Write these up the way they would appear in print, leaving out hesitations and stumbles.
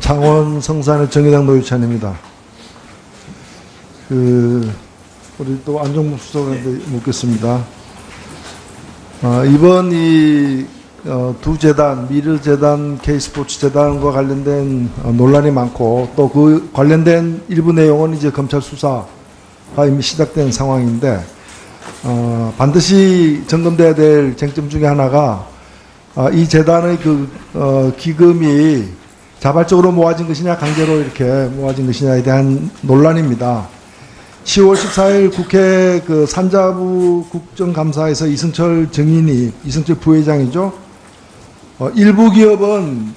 창원 성산의 정의당 노유찬입니다. 우리 또 안종무 수석한테 묻겠습니다. 이번 두 재단, 미르재단, K스포츠재단과 관련된 논란이 많고 또 그 관련된 일부 내용은 이제 검찰 수사가 이미 시작된 상황인데 반드시 점검돼야 될 쟁점 중에 하나가 이 재단의 기금이 자발적으로 모아진 것이냐 강제로 이렇게 모아진 것이냐에 대한 논란입니다. 10월 14일 국회 산자부 국정감사에서 이승철 부회장이죠. 일부 기업은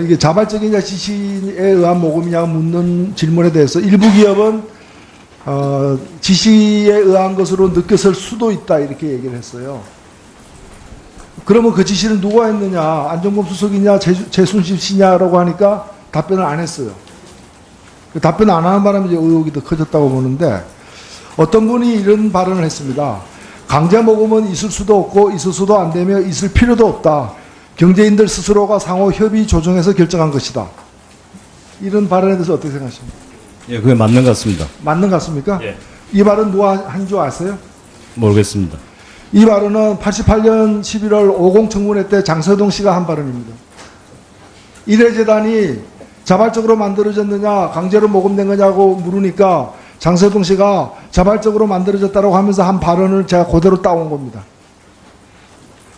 이게 자발적이냐 지시에 의한 모금이냐 묻는 질문에 대해서 일부 기업은 지시에 의한 것으로 느꼈을 수도 있다 이렇게 얘기를 했어요. 그러면 그 지시를 누가 했느냐, 안종범 수석이냐, 최순실 씨냐라고 하니까 답변을 안 했어요. 그 답변 안 하는 바람에 이제 의혹이 더 커졌다고 보는데 어떤 분이 이런 발언을 했습니다. 강제 모금은 있을 수도 없고 있을 수도 안 되며 있을 필요도 없다. 경제인들 스스로가 상호 협의 조정해서 결정한 것이다. 이런 발언에 대해서 어떻게 생각하십니까? 예, 그게 맞는 것 같습니다. 맞는 것 같습니까? 예. 이 발언 누가 한 줄 아세요? 모르겠습니다. 이 발언은 88년 11월 50 청문회 때 장서동 씨가 한 발언입니다. 이래재단이 자발적으로 만들어졌느냐 강제로 모금된 거냐고 물으니까 장서동 씨가 자발적으로 만들어졌다고 하면서 한 발언을 제가 그대로 따온 겁니다.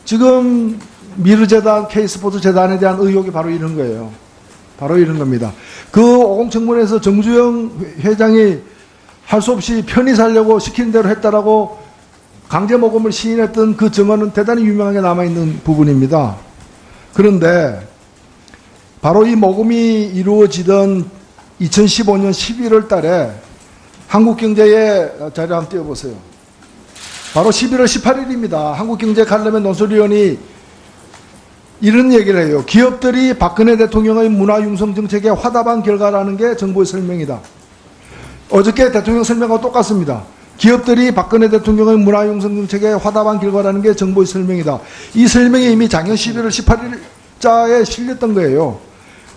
지금 미르재단, K스포츠재단에 대한 의혹이 바로 이런 거예요. 바로 이런 겁니다. 그 50 청문회에서 정주영 회장이 할 수 없이 편히 살려고 시키는 대로 했다라고 강제 모금을 시인했던 그 증언은 대단히 유명하게 남아있는 부분입니다. 그런데 바로 이 모금이 이루어지던 2015년 11월 달에 한국경제의 자료 한번 띄워보세요. 바로 11월 18일입니다. 한국경제 관련된 논설위원이 이런 얘기를 해요. 기업들이 박근혜 대통령의 문화융성 정책의 화답한 결과라는 게 정부의 설명이다. 어저께 대통령 설명하고 똑같습니다. 기업들이 박근혜 대통령의 문화융성 정책의 화답한 결과라는 게 정부의 설명이다. 이 설명이 이미 작년 11월 18일자에 실렸던 거예요.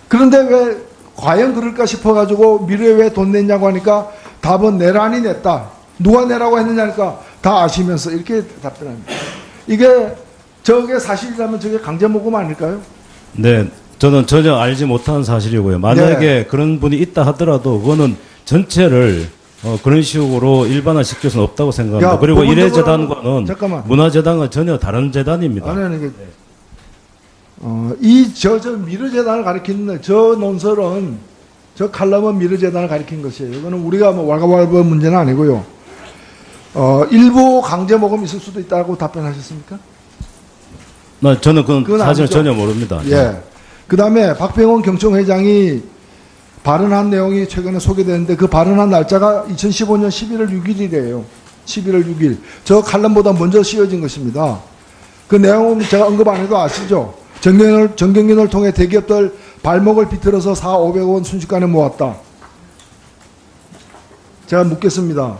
그런데 왜 과연 그럴까 싶어가지고 미래에 왜 돈 냈냐고 하니까 답은 내란이 냈다. 누가 내라고 했느냐니까 다 아시면서 이렇게 답변합니다. 저게 사실이라면 저게 강제모금 아닐까요? 네, 저는 전혀 알지 못하는 사실이고요. 만약에 네. 그런 분이 있다 하더라도 그거는 전체를 그런 식으로 일반화시킬 수는 없다고 생각합니다. 그리고 이래재단과는 문화재단과 전혀 다른 재단입니다. 아니, 미르재단을 가리키는 저 논설은 저 칼럼은 미르재단을 가리킨 것이에요. 이거는 우리가 왈가왈부한 문제는 아니고요. 일부 강제 모금 있을 수도 있다고 답변하셨습니까? 저는 그건 사실 전혀 모릅니다. 예. 그 다음에 박병원 경총회장이 발언한 내용이 최근에 소개되는데 그 발언한 날짜가 2015년 11월 6일이래요. 11월 6일. 저 칼럼보다 먼저 씌워진 것입니다. 그 내용은 제가 언급 안 해도 아시죠? 정경련을 통해 대기업들 발목을 비틀어서 400~500원 순식간에 모았다. 제가 묻겠습니다.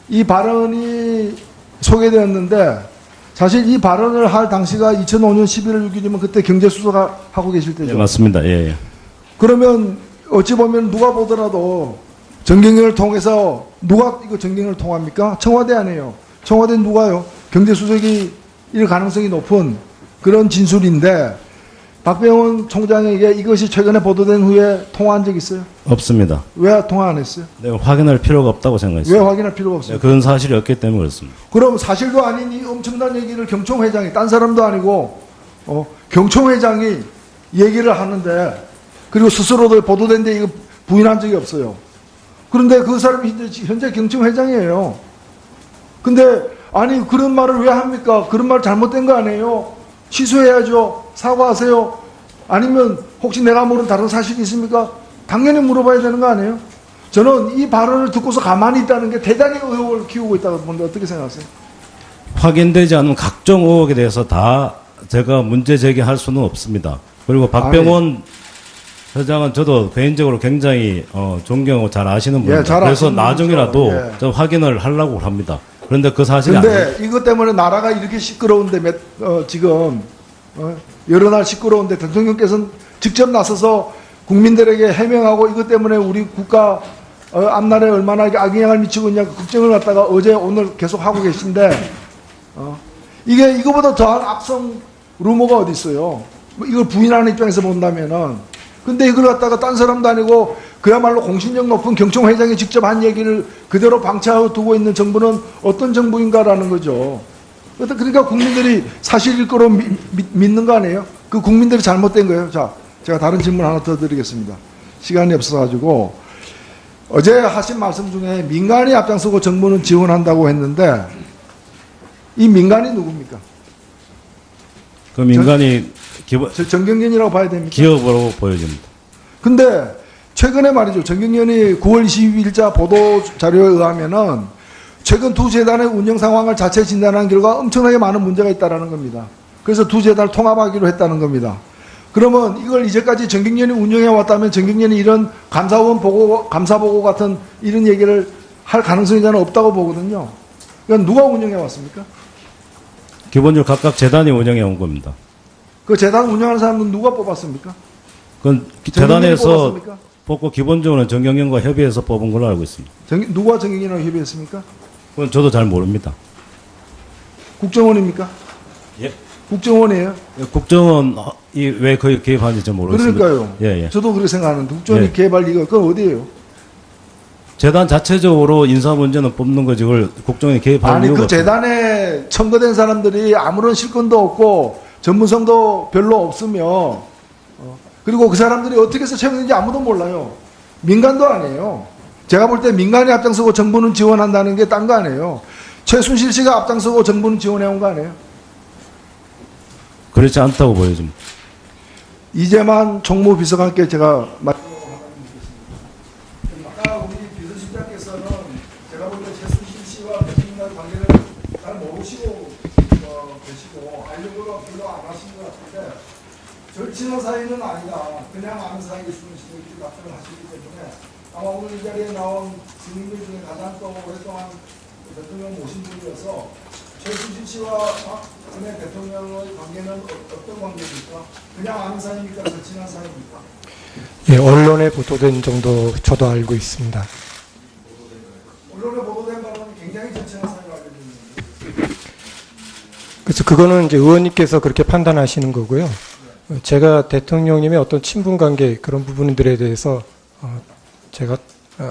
이 발언이 소개되었는데 사실 이 발언을 할 당시가 2005년 11월 6일이면 그때 경제수석을 하고 계실 때죠. 네, 맞습니다. 예, 예. 그러면 어찌 보면 누가 보더라도 정경련을 통해서 누가 이거 정경련을 통합니까? 청와대 아니에요. 청와대는 누가요? 경제수석이 일 가능성이 높은 그런 진술인데 박병원 총장에게 이것이 최근에 보도된 후에 통화한 적 있어요? 없습니다. 왜 통화 안 했어요? 네, 확인할 필요가 없다고 생각했습니다. 왜 확인할 필요가 없어요? 네, 그런 사실이 없기 때문에 그렇습니다. 그럼 사실도 아닌 이 엄청난 얘기를 경총회장이 딴 사람도 아니고 경총회장이 얘기를 하는데 그리고 스스로도 보도된 데 이거 부인한 적이 없어요. 그런데 그 사람이 현재 경총회장이에요. 근데 아니 그런 말을 왜 합니까? 그런 말 잘못된 거 아니에요? 취소해야죠. 사과하세요. 아니면 혹시 내가 모르는 다른 사실이 있습니까? 당연히 물어봐야 되는 거 아니에요? 저는 이 발언을 듣고서 가만히 있다는 게 대단히 의혹을 키우고 있다고 보는데 어떻게 생각하세요? 확인되지 않은 각종 의혹에 대해서 다 제가 문제 제기할 수는 없습니다. 그리고 박병원 회장은 저도 개인적으로 굉장히 존경하고 잘 아시는 분입니다. 그래서 나중이라도 저 확인을 하려고 합니다. 그런데 그 사실이 아니에요. 그런데 이것 때문에 나라가 이렇게 시끄러운데 지금 여러 날 시끄러운데 대통령께서는 직접 나서서 국민들에게 해명하고 이것 때문에 우리 국가 앞날에 얼마나 악영향을 미치고 있냐 걱정을 갖다가 어제 오늘 계속 하고 계신데 이게 이거보다 더한 악성 루머가 어디 있어요? 뭐 이걸 부인하는 입장에서 본다면은 근데 이걸 갖다가 딴 사람도 아니고 그야말로 공신력 높은 경총 회장이 직접 한 얘기를 그대로 방치하고 두고 있는 정부는 어떤 정부인가라는 거죠. 그러니까 국민들이 사실일 거로 믿는 거 아니에요? 그 국민들이 잘못된 거예요. 자, 제가 다른 질문 하나 더 드리겠습니다. 시간이 없어가지고 어제 하신 말씀 중에 민간이 앞장서고 정부는 지원한다고 했는데 이 민간이 누굽니까? 그 민간이 정경련이라고 봐야 됩니까? 기업으로 보여집니다. 근데 최근에 말이죠. 정경련이 9월 22일자 보도 자료에 의하면은 최근 두 재단의 운영 상황을 자체 진단한 결과 엄청나게 많은 문제가 있다라는 겁니다. 그래서 두 재단을 통합하기로 했다는 겁니다. 그러면 이걸 이제까지 정경련이 운영해 왔다면 정경련이 이런 감사원 보고, 감사 보고 같은 이런 얘기를 할 가능성이 저는 없다고 보거든요. 그러니까 누가 운영해 왔습니까? 기본적으로 각각 재단이 운영해 온 겁니다. 그 재단 운영하는 사람은 누가 뽑았습니까? 그건 정경련이 재단에서 뽑았습니까? 뽑고 기본적으로는 정경련과 협의해서 뽑은 걸로 알고 있습니다. 누가 정경련하고 협의했습니까? 그건 저도 잘 모릅니다. 국정원입니까? 예. 국정원이에요? 국정원이 왜 거기 개입하는지 좀 모르겠습니다. 그러니까요. 예. 저도 그렇게 생각하는데 국정원이 예. 개발 이거 그건 어디예요? 재단 자체적으로 인사 문제는 뽑는 거지 그걸 국정원이 개입하는 아니 이유가 그 없습니다. 재단에 첨거된 사람들이 아무런 실권도 없고 전문성도 별로 없으며 그리고 그 사람들이 어떻게 해서 채용된지 아무도 몰라요. 민간도 아니에요. 제가 볼 때 민간이 앞장서고 정부는 지원한다는 게 딴 거 아니에요. 최순실 씨가 앞장서고 정부는 지원해온 거 아니에요. 그렇지 않다고 보여집니다. 이재만 총무비서관께 제가 아까 우리 비서실장께서는 제가 볼 때 최순실 씨와 대통령과의 관계를 잘 모르시고 계시고 알려고도 별로 안 하신 것 같은데 절친한 사이는 아니다. 그냥 아는 사이일 수는 있고 이렇게 답변을 하시기 때문에 아마 오늘 이 자리에 나온 증인들 중에 가장 또 오랫동안 대통령 모신 분이어서 최순실 씨와 박근혜 대통령의 관계는 어떤 관계입니까? 그냥 아는 사이입니까? 절친한 사이입니까? 예, 언론에 보도된 정도 저도 알고 있습니다. 언론에 보도된 바로는 굉장히 절친한 사이로 알려져 있는데 그래서 그거는 이제 의원님께서 그렇게 판단하시는 거고요. 제가 대통령님의 어떤 친분 관계 그런 부분들에 대해서 제가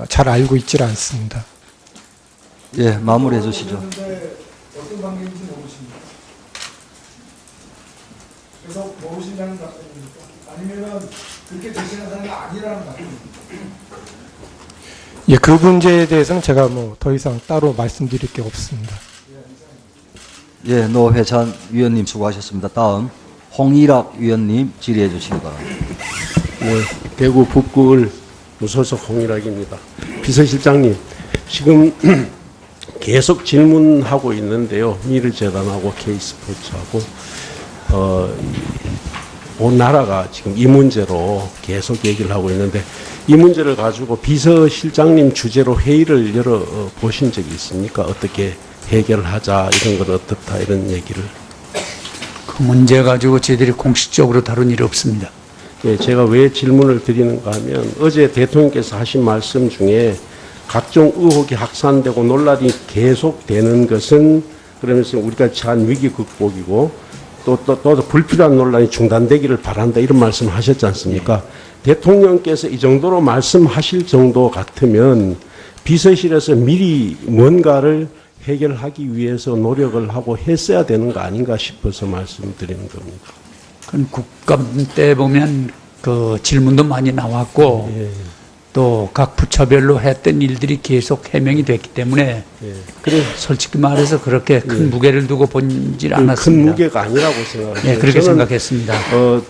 잘 알고 있질 않습니다. 예, 마무리해 주시죠. 그런데 어떤 관계인지 모르십니까? 그래서 모르신다는 답변입니까? 아니면은 그렇게 절친한 사이가 아니라는 답변입니까? 예, 그 문제에 대해서는 제가 뭐 더 이상 따로 말씀드릴 게 없습니다. 예, 노회찬 위원님 수고하셨습니다. 다음 홍일학 위원님 질의해 주시기 바랍니다. 네, 대구 북구을 무소속 홍일학입니다. 비서실장님, 지금 계속 질문하고 있는데요. 미르재단하고 K스포츠하고 온 나라가 지금 이 문제로 계속 얘기를 하고 있는데 이 문제를 가지고 비서실장님 주재로 회의를 열어 보신 적이 있습니까? 어떻게 해결하자 이런 건 어떻다 이런 얘기를. 그 문제 가지고 저희들이 공식적으로 다룬 일이 없습니다. 예, 제가 왜 질문을 드리는가 하면 어제 대통령께서 하신 말씀 중에 각종 의혹이 확산되고 논란이 계속되는 것은 그러면서 우리가 처한 위기 극복이고 또 불필요한 논란이 중단되기를 바란다 이런 말씀을 하셨지 않습니까? 대통령께서 이 정도로 말씀하실 정도 같으면 비서실에서 미리 뭔가를 해결하기 위해서 노력을 하고 했어야 되는 거 아닌가 싶어서 말씀드리는 겁니다. 그건 국감 때 보면 그 질문도 많이 나왔고 예. 또 각 부처별로 했던 일들이 계속 해명이 됐기 때문에 예. 그래 솔직히 말해서 그렇게 큰 무게를 두고 본질 큰 않았습니다. 무게가 아니라고 생각합니다. 예, 그렇게 저는 생각했습니다.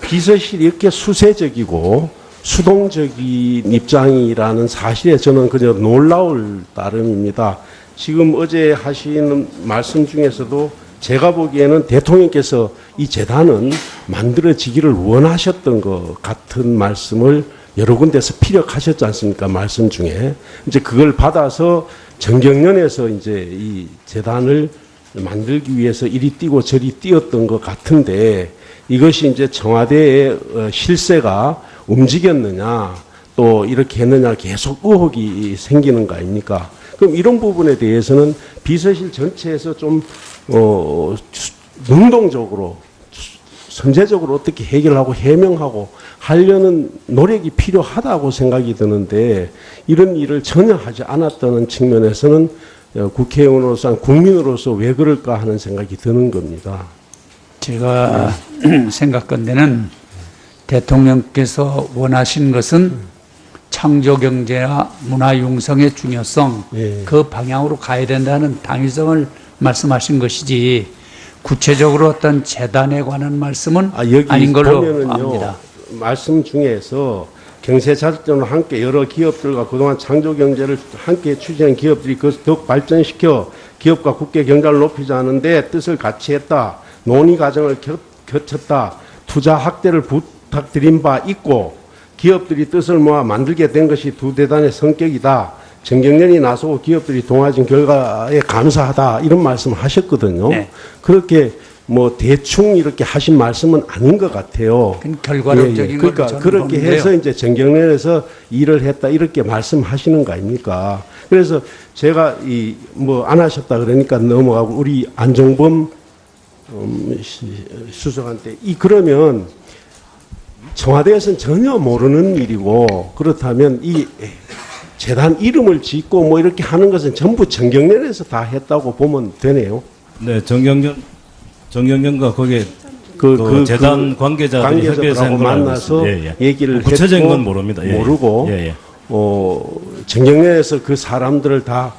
비서실이 이렇게 수세적이고 수동적인 입장이라는 사실에 저는 그저 놀라울 따름입니다. 지금 어제 하시는 말씀 중에서도 제가 보기에는 대통령께서 이 재단은 만들어지기를 원하셨던 것 같은 말씀을 여러 군데서 피력하셨지 않습니까? 말씀 중에. 이제 그걸 받아서 정경련에서 이제 이 재단을 만들기 위해서 이리 뛰고 저리 뛰었던 것 같은데 이것이 이제 청와대의 실세가 움직였느냐 또 이렇게 했느냐 계속 의혹이 생기는 거 아닙니까? 그럼 이런 부분에 대해서는 비서실 전체에서 좀 능동적으로 선제적으로 어떻게 해결하고 해명하고 하려는 노력이 필요하다고 생각이 드는데 이런 일을 전혀 하지 않았다는 측면에서는 국회의원으로서 국민으로서 왜 그럴까 하는 생각이 드는 겁니다. 제가 생각건대는 대통령께서 원하신 것은 창조경제와 문화융성의 중요성 예. 그 방향으로 가야 된다는 당위성을 말씀하신 것이지 구체적으로 어떤 재단에 관한 말씀은 여기 아닌 걸로 보면은요, 압니다. 말씀 중에서 경제자립적으로 함께 여러 기업들과 그동안 창조경제를 함께 추진한 기업들이 그것을 더욱 발전시켜 기업과 국가 경제를 높이지 않은데 뜻을 같이 했다. 논의 과정을 거쳤다. 투자 확대를 부탁드린 바 있고 기업들이 뜻을 모아 만들게 된 것이 두 대단의 성격이다. 정경련이 나서고 기업들이 동화진 결과에 감사하다. 이런 말씀을 하셨거든요. 네. 그렇게 뭐 대충 이렇게 하신 말씀은 아닌 것 같아요. 그건 결과론적인 걸 그러니까 저는 그렇게 보는데요. 해서 이제 정경련에서 일을 했다 이렇게 말씀하시는 거 아닙니까? 그래서 제가 이 뭐 안 하셨다 그러니까 넘어가고 우리 안종범 수석한테 그러면 청와대에서는 전혀 모르는 일이고 그렇다면 이 재단 이름을 짓고 뭐 이렇게 하는 것은 전부 정경련에서 다 했다고 보면 되네요. 네, 정경련과 거기에 그 재단 관계자들이 협의해서 관계자들하고 한 걸 알고 만나서 있습니다. 얘기를 구체적인 했고 건 모릅니다. 예, 모르고 예, 예. 정경련에서 그 사람들을 다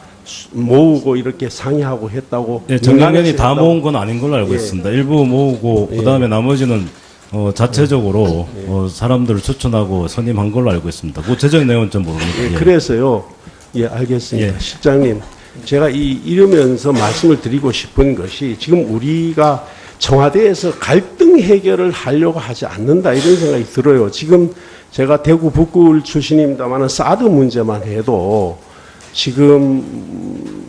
모으고 이렇게 상의하고 했다고. 예, 정경련이 다 했다고. 모은 건 아닌 걸로 알고 예. 있습니다. 일부 모으고 예. 그다음에 나머지는 자체적으로 사람들을 추천하고 선임한 걸로 알고 있습니다. 구체적인 내용은 좀 모릅니다. 예, 예. 그래서요. 예, 알겠습니다. 예. 실장님, 제가 이러면서 말씀을 드리고 싶은 것이 지금 우리가 청와대에서 갈등 해결을 하려고 하지 않는다 이런 생각이 들어요. 지금 제가 대구 북구울 출신입니다만 사드 문제만 해도 지금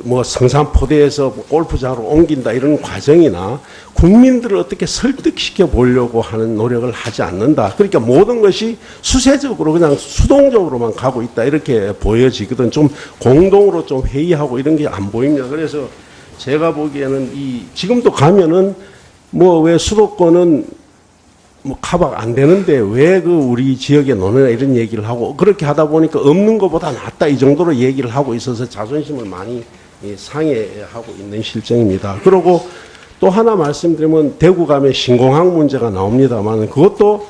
뭐 성산포대에서 골프장으로 옮긴다 이런 과정이나 국민들을 어떻게 설득시켜 보려고 하는 노력을 하지 않는다. 그러니까 모든 것이 수세적으로 그냥 수동적으로만 가고 있다 이렇게 보여지거든. 좀 공동으로 좀 회의하고 이런 게 안 보입니다. 그래서 제가 보기에는 지금도 가면은 뭐 왜 수도권은 뭐 커버가 안 되는데 왜 그 우리 지역에 노느냐 이런 얘기를 하고 그렇게 하다 보니까 없는 것보다 낫다 이 정도로 얘기를 하고 있어서 자존심을 많이 상해하고 있는 실정입니다. 그리고 또 하나 말씀드리면 대구 가면 신공항 문제가 나옵니다만 그것도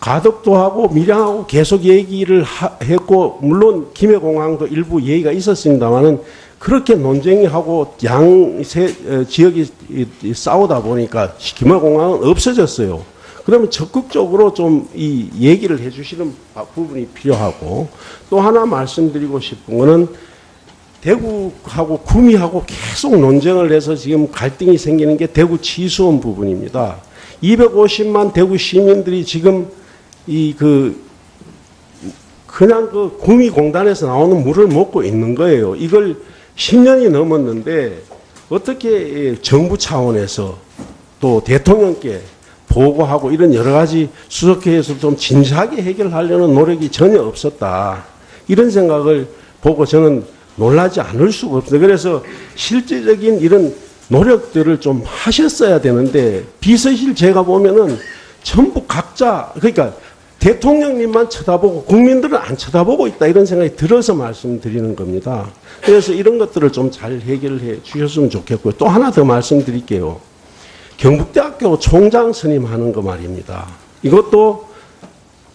가덕도 하고 밀양하고 계속 얘기를 했고 물론 김해공항도 일부 얘기가 있었습니다만은 그렇게 논쟁이 하고 지역이 싸우다 보니까 김해공항은 없어졌어요. 그러면 적극적으로 좀 이 얘기를 해주시는 부분이 필요하고 또 하나 말씀드리고 싶은 거는 대구하고 구미하고 계속 논쟁을 해서 지금 갈등이 생기는 게 대구 치수원 부분입니다. 250만 대구 시민들이 지금 그냥 그 구미공단에서 나오는 물을 먹고 있는 거예요. 이걸 10년이 넘었는데 어떻게 정부 차원에서 또 대통령께 보고하고 이런 여러 가지 수석회에서 좀 진지하게 해결하려는 노력이 전혀 없었다. 이런 생각을 보고 저는 놀라지 않을 수가 없어요. 그래서 실질적인 이런 노력들을 좀 하셨어야 되는데 비서실 제가 보면은 전부 각자 그러니까 대통령님만 쳐다보고 국민들은 안 쳐다보고 있다 이런 생각이 들어서 말씀드리는 겁니다. 그래서 이런 것들을 좀 잘 해결해 주셨으면 좋겠고요. 또 하나 더 말씀드릴게요. 경북대학교 총장 선임하는 거 말입니다.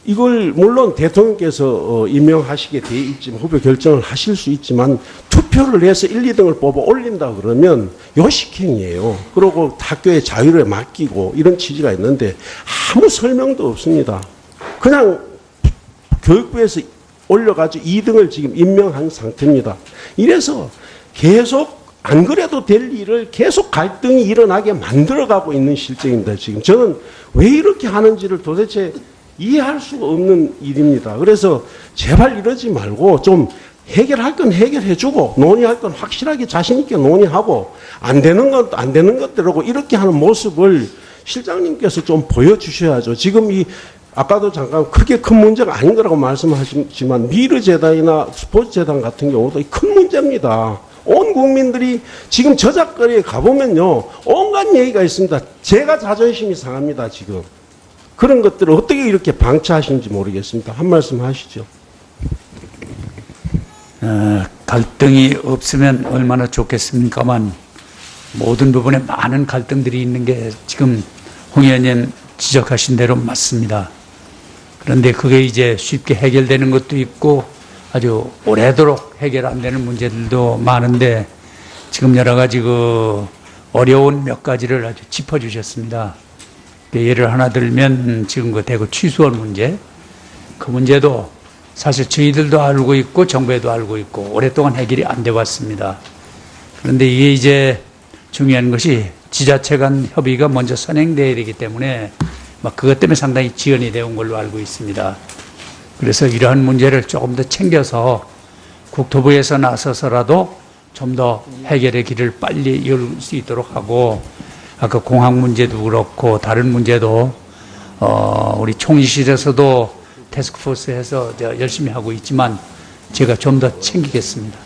이걸 물론 대통령께서 임명하시게 돼 있지만 후보 결정을 하실 수 있지만 투표를 해서 1, 2등을 뽑아 올린다 그러면 요식행위예요. 그리고 학교의 자유를 맡기고 이런 취지가 있는데 아무 설명도 없습니다. 그냥 교육부에서 올려가지고 2등을 지금 임명한 상태입니다. 이래서 계속 안 그래도 될 일을 계속 갈등이 일어나게 만들어가고 있는 실정입니다. 지금 저는 왜 이렇게 하는지를 도대체 이해할 수가 없는 일입니다. 그래서 제발 이러지 말고 좀 해결할 건 해결해주고 논의할 건 확실하게 자신 있게 논의하고 안 되는 건 안 되는 것대로고 이렇게 하는 모습을 실장님께서 좀 보여주셔야죠. 지금 아까도 잠깐 그렇게 큰 문제가 아닌 거라고 말씀하시지만 미르재단이나 스포츠재단 같은 경우도 큰 문제입니다. 온 국민들이 지금 저작거리에 가보면요. 온갖 얘기가 있습니다. 제가 자존심이 상합니다. 지금. 그런 것들을 어떻게 이렇게 방치하시는지 모르겠습니다. 한 말씀 하시죠. 갈등이 없으면 얼마나 좋겠습니까만 모든 부분에 많은 갈등들이 있는 게 지금 홍 의원님 지적하신 대로 맞습니다. 그런데 그게 이제 쉽게 해결되는 것도 있고 아주 오래도록 해결 안 되는 문제들도 많은데 지금 여러 가지 그 어려운 몇 가지를 아주 짚어주셨습니다. 예를 하나 들면 지금 그 대구 취수원 문제, 그 문제도 사실 저희들도 알고 있고 정부에도 알고 있고 오랫동안 해결이 안 돼 왔습니다. 그런데 이게 이제 중요한 것이 지자체 간 협의가 먼저 선행돼야 되기 때문에 막 그것 때문에 상당히 지연이 되어 온 걸로 알고 있습니다. 그래서 이러한 문제를 조금 더 챙겨서 국토부에서 나서서라도 좀 더 해결의 길을 빨리 열 수 있도록 하고 아까 공항 문제도 그렇고 다른 문제도 우리 총리실에서도 태스크포스해서 열심히 하고 있지만 제가 좀 더 챙기겠습니다.